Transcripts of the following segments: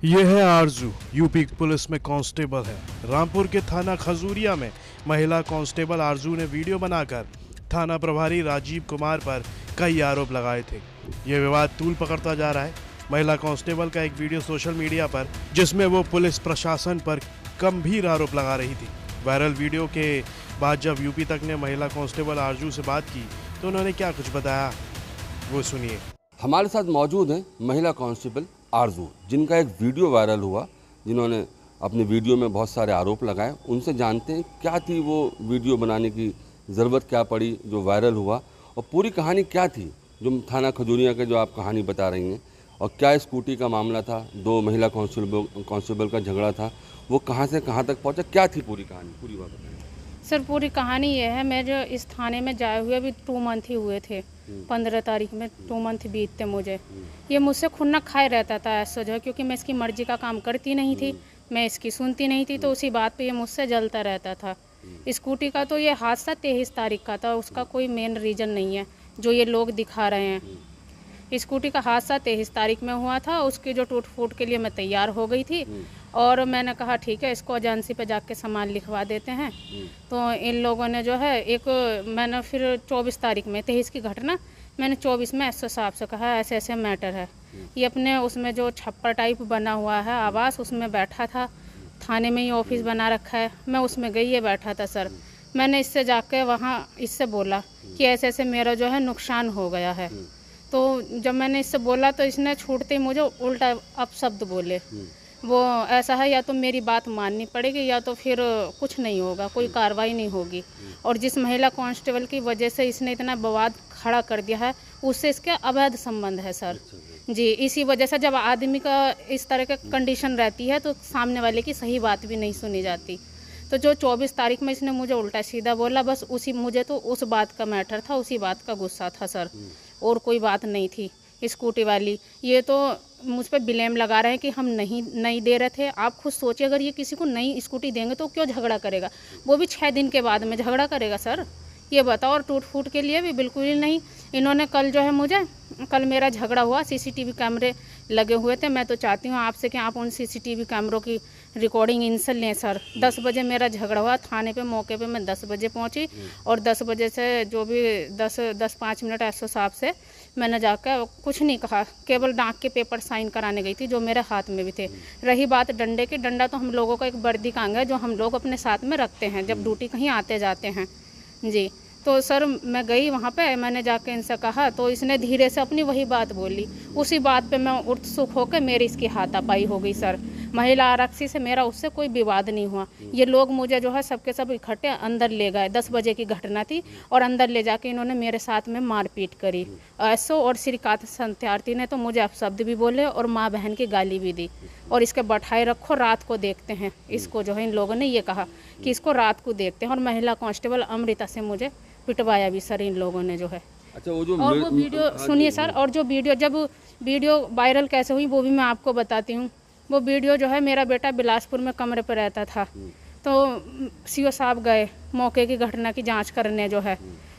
ये है आरजू, UP police में कांस्टेबल है। रामपुर के थाना खजूरिया में महिला कांस्टेबल आरजू ने वीडियो बनाकर थाना प्रभारी राजीव कुमार पर कई आरोप लगाए थे। ये विवाद तूल पकड़ता जा रहा है। महिला कांस्टेबल का एक वीडियो सोशल मीडिया पर, जिसमें वो पुलिस प्रशासन पर गंभीर आरोप लगा रही थी। वायरल वीडियो के बाद जब यूपी तक ने महिला कांस्टेबल आरजू से बात की तो उन्होंने क्या कुछ बताया, वो सुनिए। हमारे साथ मौजूद हैं महिला कांस्टेबल आरजू, जिनका एक वीडियो वायरल हुआ, जिन्होंने अपने वीडियो में बहुत सारे आरोप लगाए। उनसे जानते हैं क्या थी वो वीडियो बनाने की ज़रूरत, क्या पड़ी जो वायरल हुआ, और पूरी कहानी क्या थी जो थाना खजूरिया के जो आप कहानी बता रही हैं, और क्या स्कूटी का मामला था, दो महिला कांस्टेबल का झगड़ा था, वो कहाँ से कहाँ तक पहुँचा, क्या थी पूरी कहानी, पूरी बात बताएं। सर पूरी कहानी ये है, मैं जो इस थाने में जाए हुए अभी 2 मंथ ही हुए थे। 15 तारीख में 2 मंथ बीतते मुझे। ये मुझसे खुन्ना खाए रहता था ऐसा जो है, क्योंकि मैं इसकी मर्जी का काम करती नहीं थी, मैं इसकी सुनती नहीं थी, तो उसी बात पे ये मुझसे जलता रहता था। स्कूटी का तो ये हादसा 23 तारीख का था, उसका कोई मेन रीज़न नहीं है जो ये लोग दिखा रहे हैं। स्कूटी का हादसा 23 तारीख में हुआ था। उसकी जो टूट फूट के लिए मैं तैयार हो गई थी और मैंने कहा ठीक है, इसको एजेंसी पे जाके सामान लिखवा देते हैं। तो इन लोगों ने जो है मैंने फिर 24 तारीख में 23 की घटना, मैंने 24 में एसओ साहब से कहा ऐसे ऐसे मैटर है। ये अपने उसमें जो छप्पर टाइप बना हुआ है आवास, उसमें बैठा था। थाने में ही ऑफिस बना रखा है, मैं उसमें गई, ये बैठा था सर। मैंने इससे जाके वहाँ इससे बोला कि ऐसे ऐसे मेरा जो है नुकसान हो गया है। तो जब मैंने इससे बोला तो इसने छूटते ही मुझे उल्टा अपशब्द बोले। वो ऐसा है, या तो मेरी बात माननी पड़ेगी या तो फिर कुछ नहीं होगा, कोई कार्रवाई नहीं होगी। और जिस महिला कांस्टेबल की वजह से इसने इतना विवाद खड़ा कर दिया है, उससे इसके अवैध संबंध है सर जी। इसी वजह से जब आदमी का इस तरह का कंडीशन रहती है तो सामने वाले की सही बात भी नहीं सुनी जाती। तो जो 24 तारीख में इसने मुझे उल्टा सीधा बोला, बस मुझे तो उस बात का मैटर था, उसी बात का गुस्सा था सर, और कोई बात नहीं थी। स्कूटी वाली ये तो मुझ पर ब्लेम लगा रहे हैं कि हम नहीं दे रहे थे। आप खुद सोचिए, अगर ये किसी को नई स्कूटी देंगे तो क्यों झगड़ा करेगा, वो भी 6 दिन के बाद में झगड़ा करेगा सर, ये बताओ। और टूट फूट के लिए भी बिल्कुल ही नहीं। इन्होंने कल मेरा झगड़ा हुआ, सीसीटीवी कैमरे लगे हुए थे। मैं तो चाहती हूँ आपसे कि आप उन सीसीटीवी कैमरों की रिकॉर्डिंग इनसे लें सर। 10 बजे मेरा झगड़ा हुआ थाने पे, मौके पे मैं 10 बजे पहुँची, और 10 बजे से जो भी 10-5 मिनट एसओ साहब से मैंने जाकर कुछ नहीं कहा, केवल डाक के पेपर साइन कराने गई थी जो मेरे हाथ में भी थे। रही बात डंडे की, डंडा तो हम लोगों का एक वर्दी का अंग है जो हम लोग अपने साथ में रखते हैं जब ड्यूटी कहीं आते जाते हैं जी। तो सर मैं गई वहाँ पे, मैंने जाके इनसे कहा तो इसने धीरे से अपनी वही बात बोली। उसी बात पे मैं उत्सुक होकर मेरी इसकी हाथापाई हो गई सर। महिला आरक्षी से मेरा उससे कोई विवाद नहीं हुआ। ये लोग मुझे जो है सबके सब इकट्ठे अंदर ले गए। 10 बजे की घटना थी, और अंदर ले जाके इन्होंने मेरे साथ में मारपीट करी। एसओ और श्रीकांत संत्यार्थी ने तो मुझे अपशब्द भी बोले और माँ बहन की गाली भी दी, और इसके बैठाए रखो, रात को देखते हैं इसको। जो है इन लोगों ने ये कहा कि इसको रात को देखते हैं, और महिला कांस्टेबल अमृता से मुझे पिटवाया भी सर इन लोगों ने जो है। अच्छा, वो जो और वो वीडियो सुनिए सर, और जो वीडियो वायरल कैसे हुई वो भी मैं आपको बताती हूँ। वो वीडियो जो है, मेरा बेटा बिलासपुर में कमरे पर रहता था, तो सीओ साहब गए मौके की घटना की जांच करने जो है।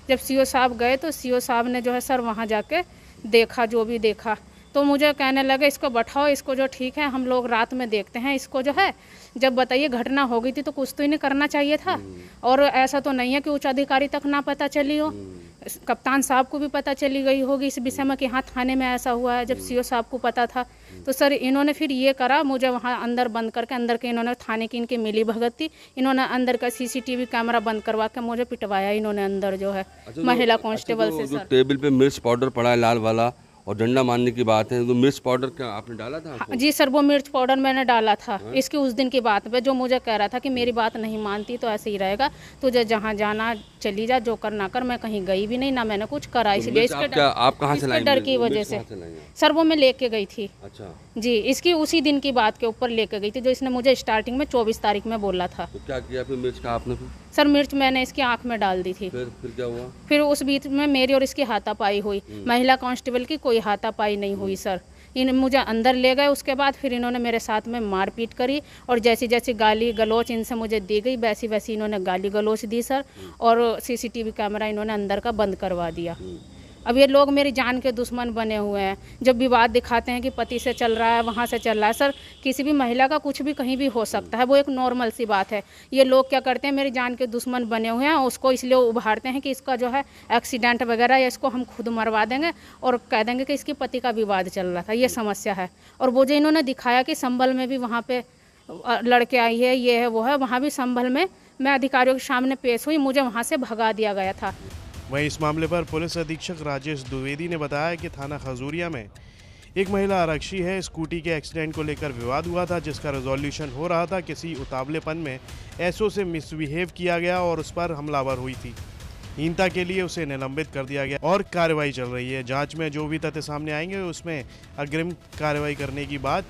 जब सीओ साहब गए तो सीओ साहब ने जो है सर वहाँ जाके देखा, जो भी देखा, तो मुझे कहने लगे इसको बैठाओ, इसको जो ठीक है हम लोग रात में देखते हैं इसको जो है। जब बताइए घटना हो गई थी तो कुछ तो इन्हें करना चाहिए था, और ऐसा तो नहीं है कि उच्च अधिकारी तक ना पता चली हो। कप्तान साहब को भी पता चली गई होगी इस विषय में कि हाँ थाने में ऐसा हुआ है, जब सीओ साहब को पता था। तो सर इन्होंने फिर ये करा, मुझे वहाँ अंदर बंद करके, अंदर के इन्होंने थाने की इनकी मिली भगत थी, इन्होंने अंदर का सीसीटीवी कैमरा बंद करवा के मुझे पिटवाया इन्होंने अंदर जो है। महिला कांस्टेबल से सर। टेबल पे मिर्च पाउडर पड़ा है लाल वाला, और डंडा मारने की बात है, तो मिर्च पाउडर क्या आपने डाला था आपको? जी सर, वो मिर्च पाउडर मैंने डाला था। इसकी उस दिन की बात पे जो मुझे कह रहा था कि मेरी बात नहीं मानती तो ऐसे ही रहेगा, तुझे जहाँ जाना चली जा, जो करना कर। मैं कहीं गई भी नहीं, ना मैंने कुछ करा, इसलिए आप कहाँ से लाए? डर की वजह से सर वो मैं लेके गई थी। अच्छा जी, इसकी उसी दिन की बात के ऊपर लेके गई थी जो इसने मुझे स्टार्टिंग में 24 तारीख में बोला था। तो क्या किया फिर मिर्च का आपने? सर मिर्च मैंने इसकी आंख में डाल दी थी। फिर क्या हुआ? फिर उस बीच में मेरी और इसकी हाथापाई हुई। महिला कांस्टेबल की कोई हाथापाई नहीं हुई सर। इन मुझे अंदर ले गए, उसके बाद फिर इन्होंने मेरे साथ में मारपीट करी, और जैसी जैसी गाली गलोच इनसे मुझे दी गई वैसी वैसी इन्होंने गाली गलोच दी सर। और सीसीटीवी कैमरा इन्होंने अंदर का बंद करवा दिया। अब ये लोग मेरी जान के दुश्मन बने हुए हैं। जब विवाद दिखाते हैं कि पति से चल रहा है, वहाँ से चल रहा है। सर, किसी भी महिला का कुछ भी कहीं भी हो सकता है, वो एक नॉर्मल सी बात है। ये लोग क्या करते हैं, मेरी जान के दुश्मन बने हुए हैं, उसको इसलिए उभारते हैं कि इसका जो है एक्सीडेंट वगैरह या इसको हम खुद मरवा देंगे और कह देंगे कि इसके पति का विवाद चल रहा था। ये समस्या है। और वो जो इन्होंने दिखाया कि संभल में भी वहाँ पे लड़के आई है, ये है वो है, वहाँ भी संभल में मैं अधिकारियों के सामने पेश हुई, मुझे वहाँ से भगा दिया गया था। वहीं इस मामले पर पुलिस अधीक्षक राजेश द्विवेदी ने बताया कि थाना खजूरिया में एक महिला आरक्षी है, स्कूटी के एक्सीडेंट को लेकर विवाद हुआ था, जिसका रेजोल्यूशन हो रहा था। किसी उतावलेपन में एसओ से मिसबिहेव किया गया और उस पर हमलावर हुई थी। हीनता के लिए उसे निलंबित कर दिया गया और कार्रवाई चल रही है। जांच में जो भी तथ्य सामने आएंगे उसमें अग्रिम कार्रवाई करने की बात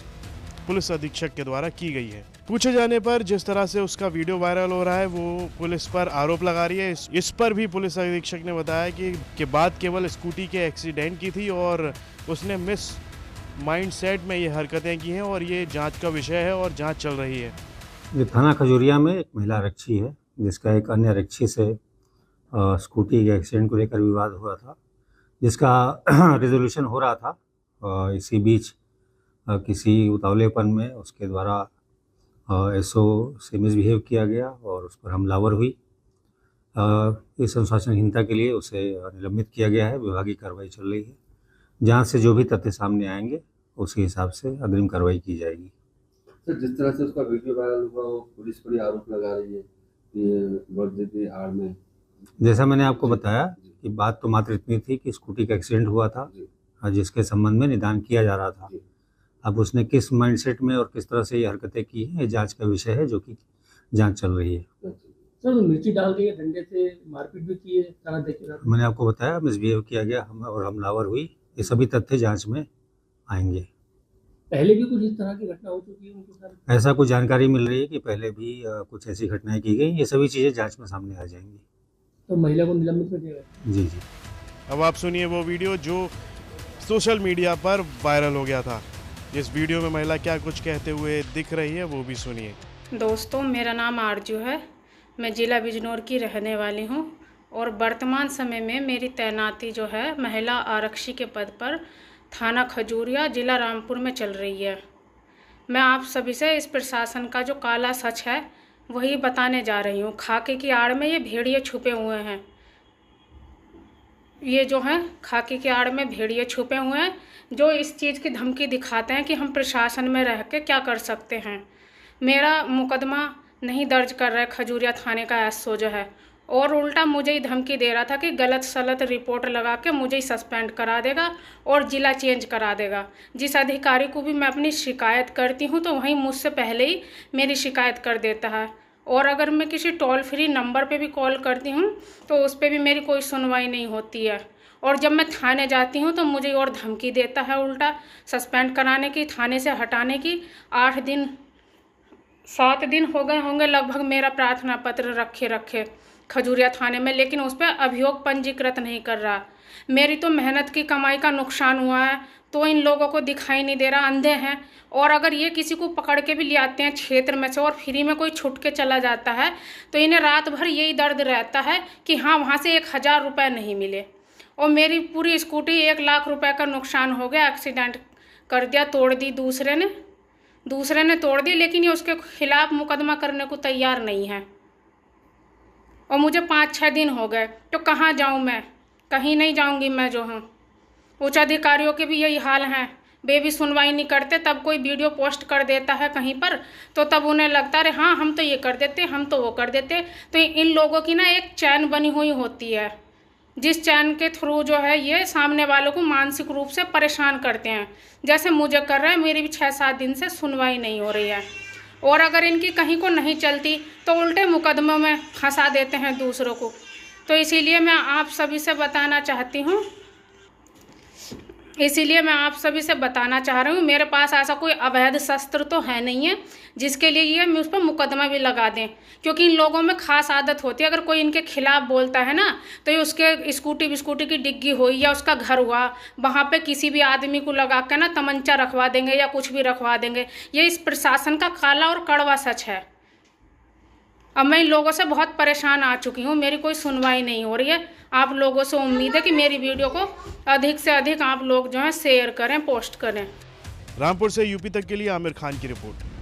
पुलिस अधीक्षक के द्वारा की गई है। पूछे जाने पर जिस तरह से उसका वीडियो वायरल हो रहा है, वो पुलिस पर आरोप लगा रही है। इस पर भी पुलिस अधीक्षक ने बताया कि बात केवल स्कूटी के एक्सीडेंट की थी और उसने मिस माइंडसेट में ये हरकतें की हैं और ये जांच का विषय है और जांच चल रही है। ये थाना खजूरिया में एक महिला आरक्षी है, जिसका एक अन्य आरक्षी से स्कूटी के एक्सीडेंट को लेकर विवाद हुआ था, जिसका रेजोल्यूशन हो रहा था। इसी बीच किसी उतावलेपन में उसके द्वारा एसओ से मिसबिहेव किया गया और उस पर हमलावर हुई। इस अनुशासनहीनता के लिए उसे निलंबित किया गया है। विभागीय कार्रवाई चल रही है। जांच से जो भी तथ्य सामने आएंगे उसी हिसाब से अग्रिम कार्रवाई की जाएगी। सर, जिस तरह से उसका वीडियो वायरल हुआ, वो पुलिस पर आरोप लगा रही है कि वर्दी की आड़ में, जैसा मैंने आपको बताया कि बात तो मात्र इतनी थी कि स्कूटी का एक्सीडेंट हुआ था, जिसके संबंध में निदान किया जा रहा था। अब उसने किस माइंडसेट में और किस तरह से ये हरकतें की हैं, ये जांच का विषय है, जो कि जांच चल रही है। सर, मिर्ची डाल के डंडे से मारपीट भी की है, थाना देखिएगा। मैंने आपको बताया मिसबिहेव किया गया और हमलावर हुई। ये सभी तथ्य जांच में आएंगे। पहले भी कुछ इस तरह की घटना हो चुकी है उनके साथ? ऐसा कुछ जानकारी मिल रही है कि पहले भी कुछ ऐसी घटनाएं की गई। ये सभी चीज़ें जांच में सामने आ जाएंगी। तो महिला को निलंबित कर दिया गया? जी जी। अब आप सुनिए वो वीडियो जो सोशल मीडिया पर वायरल हो गया था। इस वीडियो में महिला क्या कुछ कहते हुए दिख रही है, वो भी सुनिए। दोस्तों, मेरा नाम आरजू है। मैं ज़िला बिजनौर की रहने वाली हूँ और वर्तमान समय में मेरी तैनाती जो है महिला आरक्षी के पद पर थाना खजूरिया ज़िला रामपुर में चल रही है। मैं आप सभी से इस प्रशासन का जो काला सच है वही बताने जा रही हूँ। खाकी की आड़ में ये भेड़िए छुपे हुए हैं। ये जो हैं खाकी की आड़ में भेड़िए छुपे हुए हैं, जो इस चीज़ की धमकी दिखाते हैं कि हम प्रशासन में रह के क्या कर सकते हैं। मेरा मुकदमा नहीं दर्ज कर रहा है खजूरिया थाने का एसओ जो है, और उल्टा मुझे ही धमकी दे रहा था कि गलत सलत रिपोर्ट लगा के मुझे ही सस्पेंड करा देगा और ज़िला चेंज करा देगा। जिस अधिकारी को भी मैं अपनी शिकायत करती हूँ तो वहीं मुझसे पहले ही मेरी शिकायत कर देता है। और अगर मैं किसी टोल फ्री नंबर पे भी कॉल करती हूँ तो उस पर भी मेरी कोई सुनवाई नहीं होती है। और जब मैं थाने जाती हूँ तो मुझे और धमकी देता है उल्टा सस्पेंड कराने की, थाने से हटाने की। 7 दिन हो गए होंगे लगभग मेरा प्रार्थना पत्र रखे खजूरिया थाने में, लेकिन उस पर अभियोग पंजीकृत नहीं कर रहा। मेरी तो मेहनत की कमाई का नुकसान हुआ है तो इन लोगों को दिखाई नहीं दे रहा, अंधे हैं। और अगर ये किसी को पकड़ के भी ले आते हैं क्षेत्र में से और फ्री में कोई छुट के चला जाता है तो इन्हें रात भर यही दर्द रहता है कि हाँ वहाँ से 1000 रुपये नहीं मिले। और मेरी पूरी स्कूटी 1 लाख रुपए का नुकसान हो गया, एक्सीडेंट कर दिया, तोड़ दी दूसरे ने तोड़ दी, लेकिन ये उसके खिलाफ मुकदमा करने को तैयार नहीं है। और मुझे 5-6 दिन हो गए, तो कहाँ जाऊँ मैं? कहीं नहीं जाऊँगी मैं जो हूँ। उच्च अधिकारियों के भी यही हाल हैं, वे भी सुनवाई नहीं करते। तब कोई वीडियो पोस्ट कर देता है कहीं पर तो तब उन्हें लगता है हाँ हम तो ये कर देते, हम तो वो कर देते। तो इन लोगों की ना एक चैन बनी हुई होती है, जिस चैन के थ्रू जो है ये सामने वालों को मानसिक रूप से परेशान करते हैं, जैसे मुझे कर रहे हैं। मेरी भी 6-7 दिन से सुनवाई नहीं हो रही है। और अगर इनकी कहीं को नहीं चलती तो उल्टे मुकदमों में फंसा देते हैं दूसरों को। तो इसीलिए मैं आप सभी से बताना चाह रही हूँ, मेरे पास ऐसा कोई अवैध शस्त्र तो है नहीं है जिसके लिए ये मैं उस पर मुकदमा भी लगा दें। क्योंकि इन लोगों में खास आदत होती है, अगर कोई इनके खिलाफ बोलता है ना तो ये उसके स्कूटी की डिग्गी हुई या उसका घर हुआ वहाँ पे किसी भी आदमी को लगा के ना तमंचा रखवा देंगे या कुछ भी रखवा देंगे। ये इस प्रशासन का काला और कड़वा सच है। अब मैं इन लोगों से बहुत परेशान आ चुकी हूँ, मेरी कोई सुनवाई नहीं हो रही है। आप लोगों से उम्मीद है कि मेरी वीडियो को अधिक से अधिक आप लोग जो है शेयर करें, पोस्ट करें। रामपुर से यूपी तक के लिए आमिर खान की रिपोर्ट।